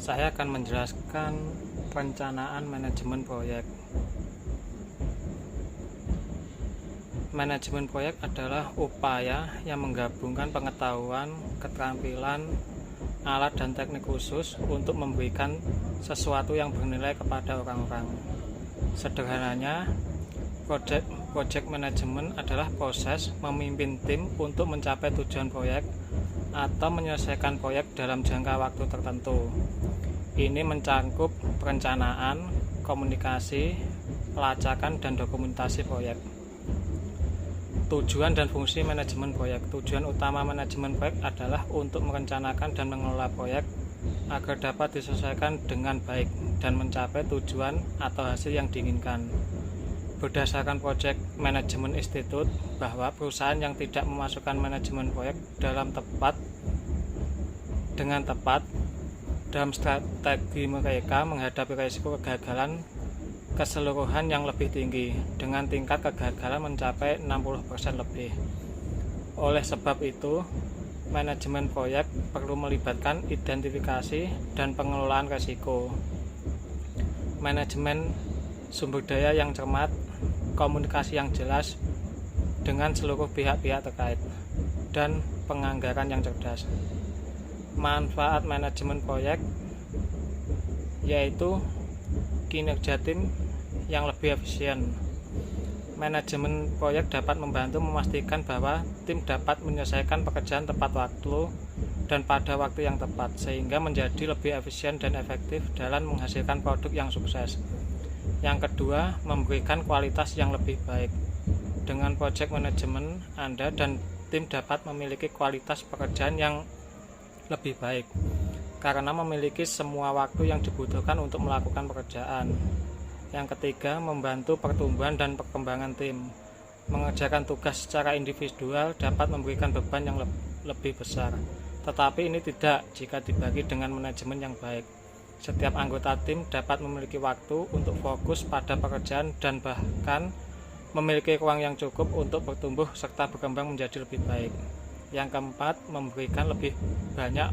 Saya akan menjelaskan perencanaan manajemen proyek. Manajemen proyek adalah upaya yang menggabungkan pengetahuan, keterampilan, alat dan teknik khusus untuk memberikan sesuatu yang bernilai kepada orang-orang. Sederhananya, project management adalah proses memimpin tim untuk mencapai tujuan proyek atau menyelesaikan proyek dalam jangka waktu tertentu. Ini mencakup perencanaan, komunikasi, pelacakan, dan dokumentasi proyek. Tujuan dan fungsi manajemen proyek. Tujuan utama manajemen proyek adalah untuk merencanakan dan mengelola proyek agar dapat diselesaikan dengan baik dan mencapai tujuan atau hasil yang diinginkan. Berdasarkan Project Management Institute, bahwa perusahaan yang tidak memasukkan manajemen proyek dengan tepat dalam strategi mereka menghadapi risiko kegagalan keseluruhan yang lebih tinggi, dengan tingkat kegagalan mencapai 60% lebih. Oleh sebab itu, manajemen proyek perlu melibatkan identifikasi dan pengelolaan risiko, manajemen sumber daya yang cermat, komunikasi yang jelas dengan seluruh pihak-pihak terkait, dan penganggaran yang cerdas. Manfaat manajemen proyek yaitu kinerja tim yang lebih efisien. Manajemen proyek dapat membantu memastikan bahwa tim dapat menyelesaikan pekerjaan tepat waktu dan pada waktu yang tepat, sehingga menjadi lebih efisien dan efektif dalam menghasilkan produk yang sukses. Yang kedua, memberikan kualitas yang lebih baik. Dengan project management, Anda dan tim dapat memiliki kualitas pekerjaan yang lebih baik karena memiliki semua waktu yang dibutuhkan untuk melakukan pekerjaan. Yang ketiga, membantu pertumbuhan dan perkembangan tim. Mengerjakan tugas secara individual dapat memberikan beban yang lebih besar, tetapi ini tidak jika dibagi dengan manajemen yang baik. Setiap anggota tim dapat memiliki waktu untuk fokus pada pekerjaan dan bahkan memiliki ruang yang cukup untuk bertumbuh serta berkembang menjadi lebih baik. Yang keempat, memberikan lebih banyak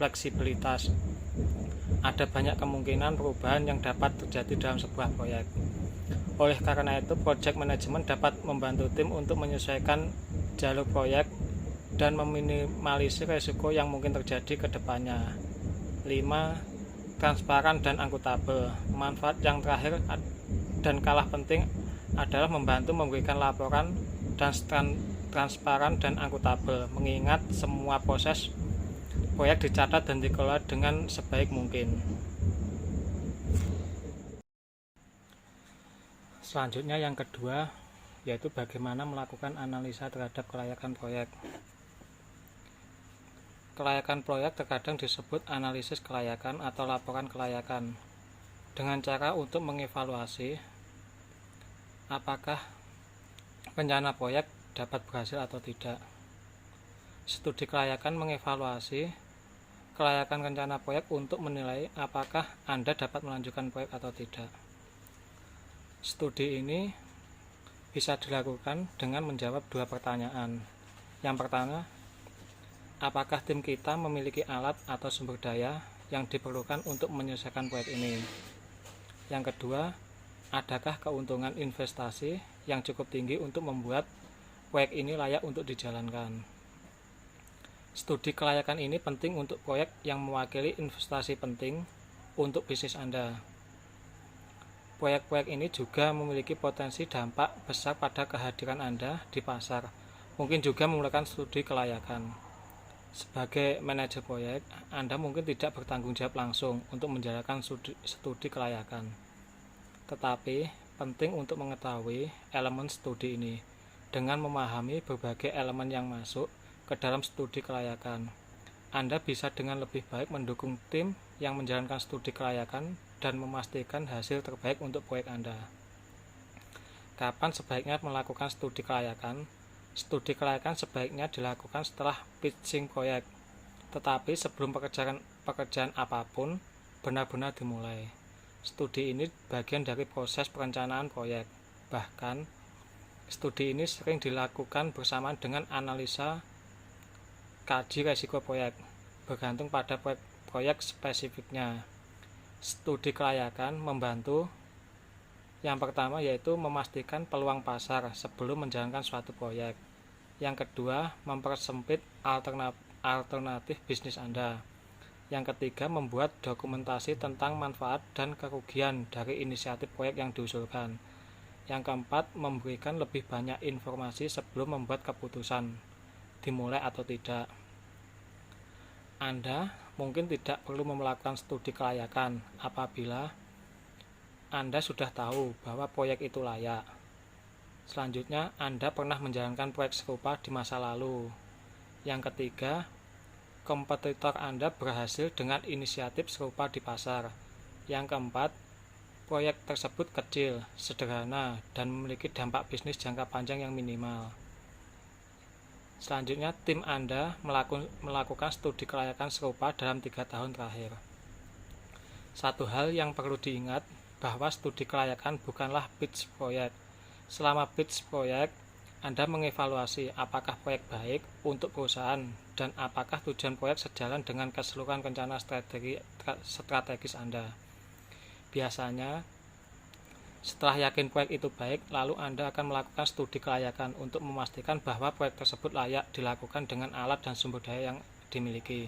fleksibilitas. Ada banyak kemungkinan perubahan yang dapat terjadi dalam sebuah proyek. Oleh karena itu, project management dapat membantu tim untuk menyesuaikan jalur proyek dan meminimalisir risiko yang mungkin terjadi ke depannya. 5. Transparan dan akuntabel. Manfaat yang terakhir dan kalah penting adalah membantu memberikan laporan dan transparan dan akuntabel, mengingat semua proses proyek dicatat dan dikelola dengan sebaik mungkin. Selanjutnya yang kedua, yaitu bagaimana melakukan analisa terhadap kelayakan proyek. Kelayakan proyek terkadang disebut analisis kelayakan atau laporan kelayakan, dengan cara untuk mengevaluasi apakah rencana proyek dapat berhasil atau tidak. Studi kelayakan mengevaluasi kelayakan rencana proyek untuk menilai apakah Anda dapat melanjutkan proyek atau tidak. Studi ini bisa dilakukan dengan menjawab dua pertanyaan. Yang pertama, apakah tim kita memiliki alat atau sumber daya yang diperlukan untuk menyelesaikan proyek ini? Yang kedua, adakah keuntungan investasi yang cukup tinggi untuk membuat proyek ini layak untuk dijalankan? Studi kelayakan ini penting untuk proyek yang mewakili investasi penting untuk bisnis Anda. Proyek-proyek ini juga memiliki potensi dampak besar pada kehadiran Anda di pasar. Mungkin juga memerlukan studi kelayakan. Sebagai manajer proyek, Anda mungkin tidak bertanggung jawab langsung untuk menjalankan studi kelayakan. Tetapi, penting untuk mengetahui elemen studi ini dengan memahami berbagai elemen yang masuk ke dalam studi kelayakan. Anda bisa dengan lebih baik mendukung tim yang menjalankan studi kelayakan dan memastikan hasil terbaik untuk proyek Anda. Kapan sebaiknya melakukan studi kelayakan? Studi kelayakan sebaiknya dilakukan setelah pitching proyek, tetapi sebelum pekerjaan apapun benar-benar dimulai. Studi ini bagian dari proses perencanaan proyek. Bahkan, studi ini sering dilakukan bersamaan dengan analisa kaji risiko proyek, bergantung pada proyek spesifiknya. Studi kelayakan membantu yang pertama yaitu memastikan peluang pasar sebelum menjalankan suatu proyek. Yang kedua, mempersempit alternatif bisnis Anda. Yang ketiga, membuat dokumentasi tentang manfaat dan kerugian dari inisiatif proyek yang diusulkan. Yang keempat, memberikan lebih banyak informasi sebelum membuat keputusan, dimulai atau tidak. Anda mungkin tidak perlu melakukan studi kelayakan apabila Anda sudah tahu bahwa proyek itu layak. Selanjutnya, Anda pernah menjalankan proyek serupa di masa lalu. Yang ketiga, kompetitor Anda berhasil dengan inisiatif serupa di pasar. Yang keempat, proyek tersebut kecil, sederhana, dan memiliki dampak bisnis jangka panjang yang minimal. Selanjutnya, tim Anda melakukan studi kelayakan serupa dalam 3 tahun terakhir. Satu hal yang perlu diingat, bahwa studi kelayakan bukanlah pitch proyek. Selama pitch proyek, Anda mengevaluasi apakah proyek baik untuk perusahaan dan apakah tujuan proyek sejalan dengan keseluruhan rencana strategis Anda. Biasanya, setelah yakin proyek itu baik, lalu Anda akan melakukan studi kelayakan untuk memastikan bahwa proyek tersebut layak dilakukan dengan alat dan sumber daya yang dimiliki.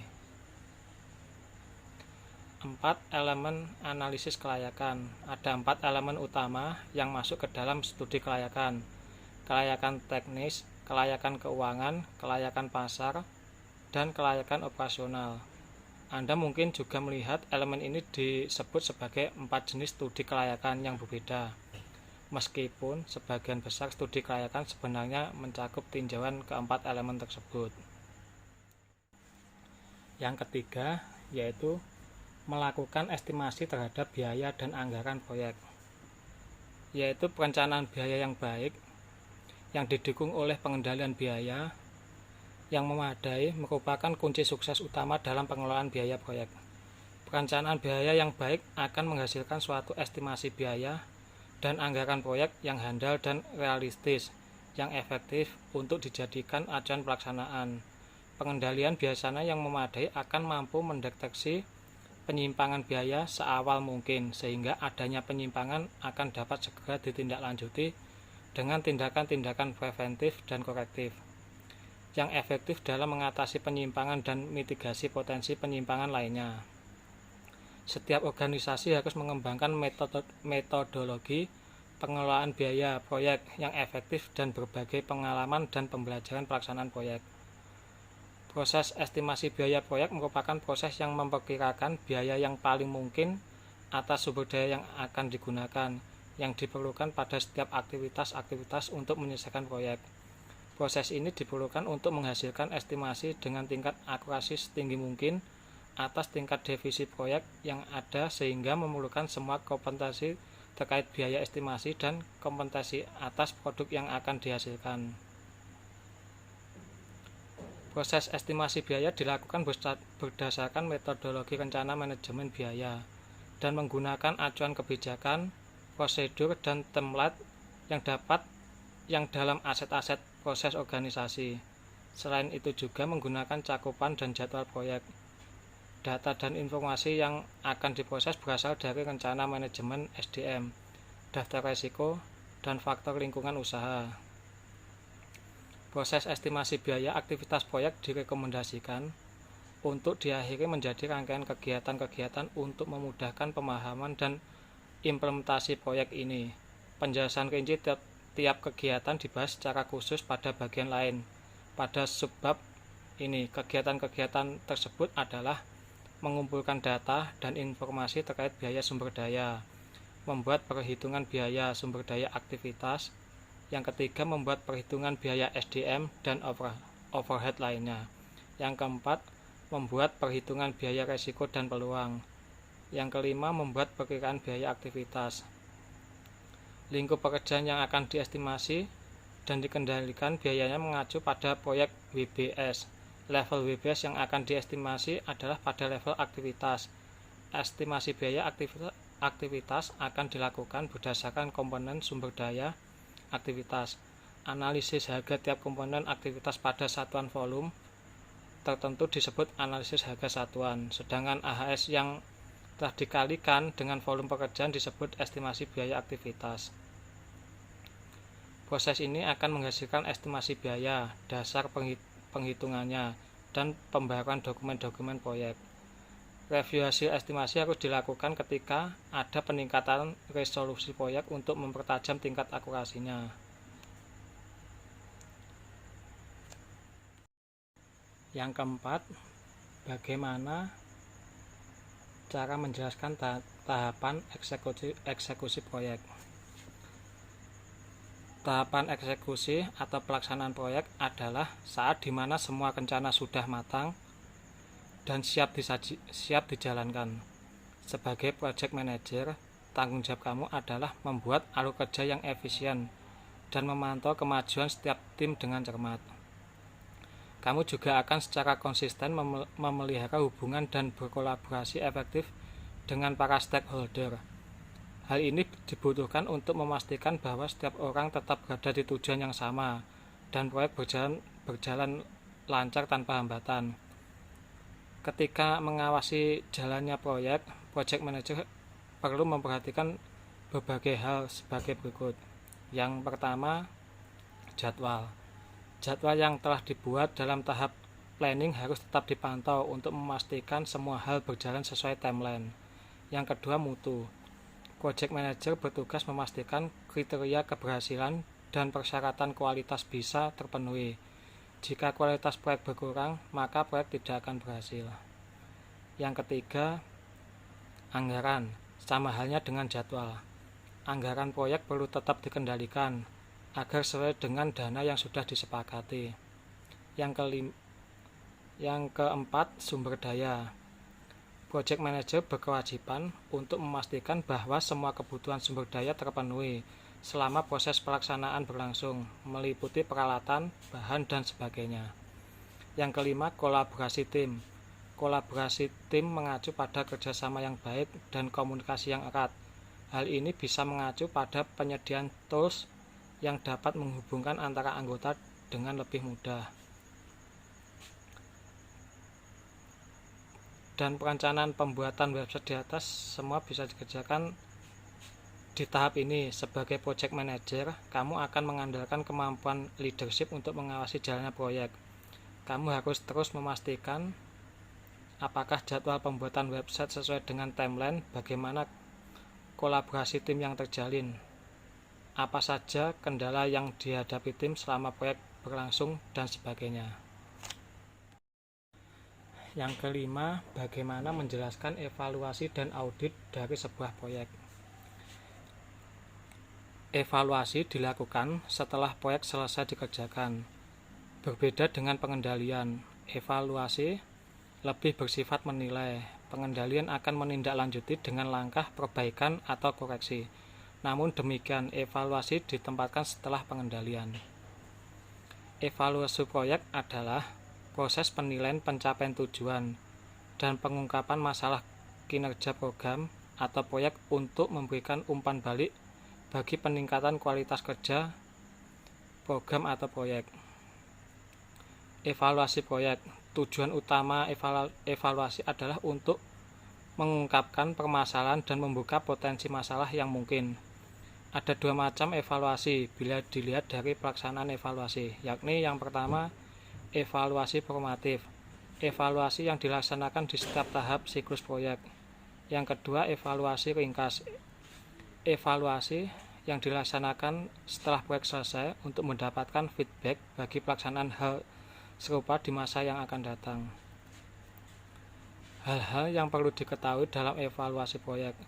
4 elemen analisis kelayakan. Ada 4 elemen utama yang masuk ke dalam studi kelayakan. Kelayakan teknis, kelayakan keuangan, kelayakan pasar, dan kelayakan operasional. Anda mungkin juga melihat elemen ini disebut sebagai 4 jenis studi kelayakan yang berbeda. Meskipun sebagian besar studi kelayakan sebenarnya mencakup tinjauan keempat elemen tersebut. Yang ketiga, yaitu melakukan estimasi terhadap biaya dan anggaran proyek, yaitu perencanaan biaya yang baik, yang didukung oleh pengendalian biaya yang memadai merupakan kunci sukses utama dalam pengelolaan biaya proyek. Perencanaan biaya yang baik akan menghasilkan suatu estimasi biaya dan anggaran proyek yang handal dan realistis, yang efektif untuk dijadikan acuan pelaksanaan. Pengendalian biasanya yang memadai akan mampu mendeteksi penyimpangan biaya seawal mungkin, sehingga adanya penyimpangan akan dapat segera ditindaklanjuti dengan tindakan-tindakan preventif dan korektif yang efektif dalam mengatasi penyimpangan dan mitigasi potensi penyimpangan lainnya. Setiap organisasi harus mengembangkan metodologi pengelolaan biaya proyek yang efektif dan berbagai pengalaman dan pembelajaran pelaksanaan proyek. Proses estimasi biaya proyek merupakan proses yang memperkirakan biaya yang paling mungkin atas sumber daya yang akan digunakan, yang diperlukan pada setiap aktivitas untuk menyelesaikan proyek. Proses ini diperlukan untuk menghasilkan estimasi dengan tingkat akurasi setinggi mungkin atas tingkat defisit proyek yang ada, sehingga memerlukan semua kompensasi terkait biaya estimasi dan kompensasi atas produk yang akan dihasilkan. Proses estimasi biaya dilakukan berdasarkan metodologi rencana manajemen biaya dan menggunakan acuan kebijakan, prosedur, dan template yang dalam aset-aset proses organisasi. Selain itu juga menggunakan cakupan dan jadwal proyek. Data dan informasi yang akan diproses berasal dari rencana manajemen SDM, daftar risiko, dan faktor lingkungan usaha. Proses estimasi biaya aktivitas proyek direkomendasikan untuk diakhiri menjadi rangkaian kegiatan-kegiatan untuk memudahkan pemahaman dan implementasi proyek ini. Penjelasan rinci tiap kegiatan dibahas secara khusus pada bagian lain. Pada subbab ini, kegiatan-kegiatan tersebut adalah mengumpulkan data dan informasi terkait biaya sumber daya, membuat perhitungan biaya sumber daya aktivitas. Yang ketiga, membuat perhitungan biaya SDM dan overhead lainnya. Yang keempat, membuat perhitungan biaya risiko dan peluang. Yang kelima, membuat perkiraan biaya aktivitas. Lingkup pekerjaan yang akan diestimasi dan dikendalikan biayanya mengacu pada proyek WBS. Level WBS yang akan diestimasi adalah pada level aktivitas. Estimasi biaya aktivitas akan dilakukan berdasarkan komponen sumber daya aktivitas, analisis harga tiap komponen aktivitas pada satuan volume, tertentu disebut analisis harga satuan, sedangkan AHS yang telah dikalikan dengan volume pekerjaan disebut estimasi biaya aktivitas. Proses ini akan menghasilkan estimasi biaya, dasar penghitungannya, dan pembaruan dokumen-dokumen proyek. Review hasil estimasi harus dilakukan ketika ada peningkatan resolusi proyek untuk mempertajam tingkat akurasinya. Yang keempat, bagaimana cara menjelaskan tahapan eksekusi proyek. Tahapan eksekusi atau pelaksanaan proyek adalah saat di mana semua rencana sudah matang dan siap dijalankan. Sebagai project manager, tanggung jawab kamu adalah membuat alur kerja yang efisien dan memantau kemajuan setiap tim dengan cermat. Kamu juga akan secara konsisten memelihara hubungan dan berkolaborasi efektif dengan para stakeholder. Hal ini dibutuhkan untuk memastikan bahwa setiap orang tetap berada di tujuan yang sama dan proyek berjalan lancar tanpa hambatan. Ketika mengawasi jalannya proyek, project manager perlu memperhatikan berbagai hal sebagai berikut. Yang pertama, jadwal. Jadwal yang telah dibuat dalam tahap planning harus tetap dipantau untuk memastikan semua hal berjalan sesuai timeline. Yang kedua, mutu. Project manager bertugas memastikan kriteria keberhasilan dan persyaratan kualitas bisa terpenuhi. Jika kualitas proyek berkurang, maka proyek tidak akan berhasil. Yang ketiga, anggaran. Sama halnya dengan jadwal. Anggaran proyek perlu tetap dikendalikan agar sesuai dengan dana yang sudah disepakati. Yang keempat, sumber daya. Project manager berkewajiban untuk memastikan bahwa semua kebutuhan sumber daya terpenuhi selama proses pelaksanaan berlangsung, meliputi peralatan, bahan, dan sebagainya. Yang kelima, kolaborasi tim. Kolaborasi tim mengacu pada kerjasama yang baik dan komunikasi yang erat. Hal ini bisa mengacu pada penyediaan tools yang dapat menghubungkan antara anggota dengan lebih mudah. Dan perencanaan pembuatan website di atas semua bisa dikerjakan di tahap ini. Sebagai project manager, kamu akan mengandalkan kemampuan leadership untuk mengawasi jalannya proyek. Kamu harus terus memastikan apakah jadwal pembuatan website sesuai dengan timeline, bagaimana kolaborasi tim yang terjalin, apa saja kendala yang dihadapi tim selama proyek berlangsung, dan sebagainya. Yang kelima, bagaimana menjelaskan evaluasi dan audit dari sebuah proyek. Evaluasi dilakukan setelah proyek selesai dikerjakan. Berbeda dengan pengendalian, evaluasi lebih bersifat menilai. Pengendalian akan menindaklanjuti dengan langkah perbaikan atau koreksi. Namun demikian, evaluasi ditempatkan setelah pengendalian. Evaluasi proyek adalah proses penilaian pencapaian tujuan dan pengungkapan masalah kinerja program atau proyek untuk memberikan umpan balik bagi peningkatan kualitas kerja program atau proyek. Evaluasi proyek. Tujuan utama evaluasi adalah untuk mengungkapkan permasalahan dan membuka potensi masalah yang mungkin. Ada dua macam evaluasi bila dilihat dari pelaksanaan evaluasi, yakni yang pertama, evaluasi formatif, evaluasi yang dilaksanakan di setiap tahap siklus proyek. Yang kedua, evaluasi ringkas, evaluasi yang dilaksanakan setelah proyek selesai untuk mendapatkan feedback bagi pelaksanaan hal serupa di masa yang akan datang. Hal-hal yang perlu diketahui dalam evaluasi proyek.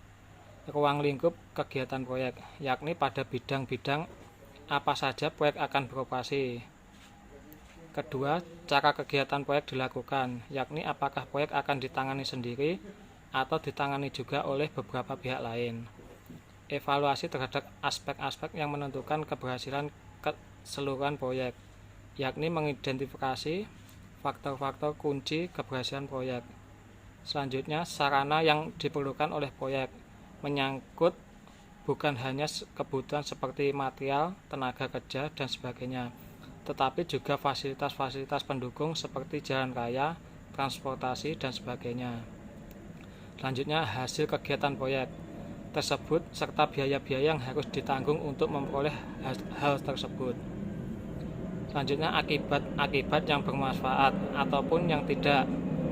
Ruang lingkup kegiatan proyek, yakni pada bidang-bidang apa saja proyek akan beroperasi. Kedua, cara kegiatan proyek dilakukan, yakni apakah proyek akan ditangani sendiri atau ditangani juga oleh beberapa pihak lain. Evaluasi terhadap aspek-aspek yang menentukan keberhasilan keseluruhan proyek, yakni mengidentifikasi faktor-faktor kunci keberhasilan proyek. Selanjutnya, sarana yang diperlukan oleh proyek menyangkut bukan hanya kebutuhan seperti material, tenaga kerja, dan sebagainya, tetapi juga fasilitas-fasilitas pendukung seperti jalan raya, transportasi, dan sebagainya. Selanjutnya, hasil kegiatan proyek tersebut serta biaya-biaya yang harus ditanggung untuk memperoleh hal tersebut. Selanjutnya, akibat yang bermanfaat ataupun yang tidak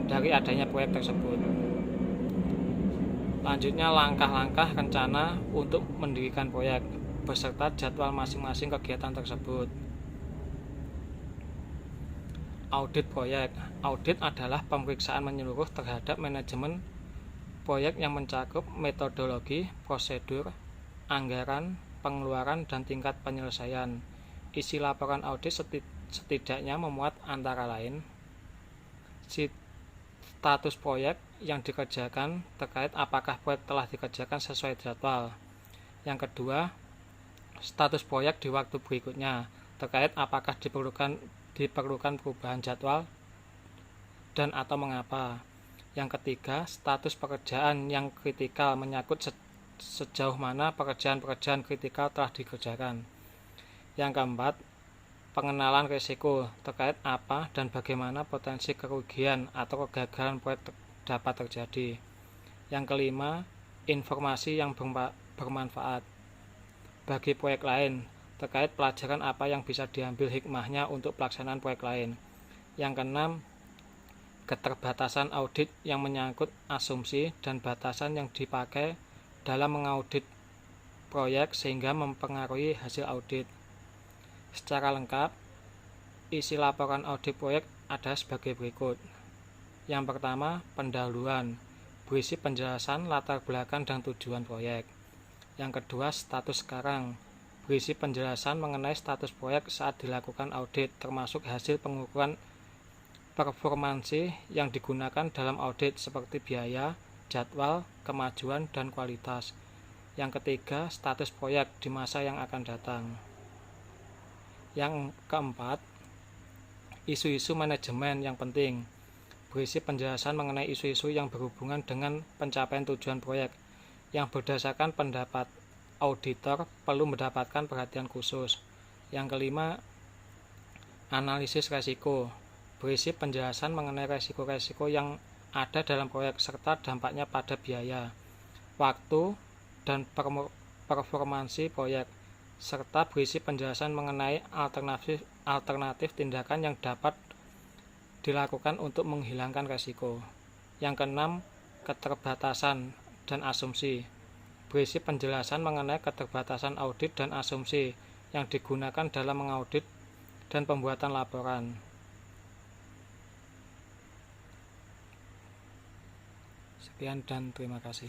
dari adanya proyek tersebut. Selanjutnya, langkah-langkah rencana untuk mendirikan proyek beserta jadwal masing-masing kegiatan tersebut. Audit proyek. Audit adalah pemeriksaan menyeluruh terhadap manajemen proyek yang mencakup metodologi, prosedur, anggaran, pengeluaran, dan tingkat penyelesaian. Isi laporan audit setidaknya memuat antara lain status proyek yang dikerjakan terkait apakah proyek telah dikerjakan sesuai jadwal. Yang kedua, status proyek di waktu berikutnya terkait apakah diperlukan perubahan jadwal dan atau mengapa. Yang ketiga, status pekerjaan yang kritikal menyangkut sejauh mana pekerjaan-pekerjaan kritikal telah dikerjakan. Yang keempat, pengenalan risiko terkait apa dan bagaimana potensi kerugian atau kegagalan proyek dapat terjadi. Yang kelima, informasi yang bermanfaat bagi proyek lain terkait pelajaran apa yang bisa diambil hikmahnya untuk pelaksanaan proyek lain. Yang keenam, keterbatasan audit yang menyangkut asumsi dan batasan yang dipakai dalam mengaudit proyek sehingga mempengaruhi hasil audit. Secara lengkap, isi laporan audit proyek ada sebagai berikut. Yang pertama, pendahuluan, berisi penjelasan latar belakang dan tujuan proyek. Yang kedua, status sekarang, berisi penjelasan mengenai status proyek saat dilakukan audit, termasuk hasil pengukuran performansi yang digunakan dalam audit seperti biaya, jadwal, kemajuan, dan kualitas. Yang ketiga, status proyek di masa yang akan datang. Yang keempat, isu-isu manajemen yang penting, berisi penjelasan mengenai isu-isu yang berhubungan dengan pencapaian tujuan proyek yang berdasarkan pendapat auditor perlu mendapatkan perhatian khusus. Yang kelima, analisis resiko, berisi penjelasan mengenai resiko-resiko yang ada dalam proyek serta dampaknya pada biaya, waktu, dan performansi proyek, serta berisi penjelasan mengenai alternatif tindakan yang dapat dilakukan untuk menghilangkan resiko. Yang keenam, keterbatasan dan asumsi, berisi penjelasan mengenai keterbatasan audit dan asumsi yang digunakan dalam mengaudit dan pembuatan laporan. Sekian dan terima kasih.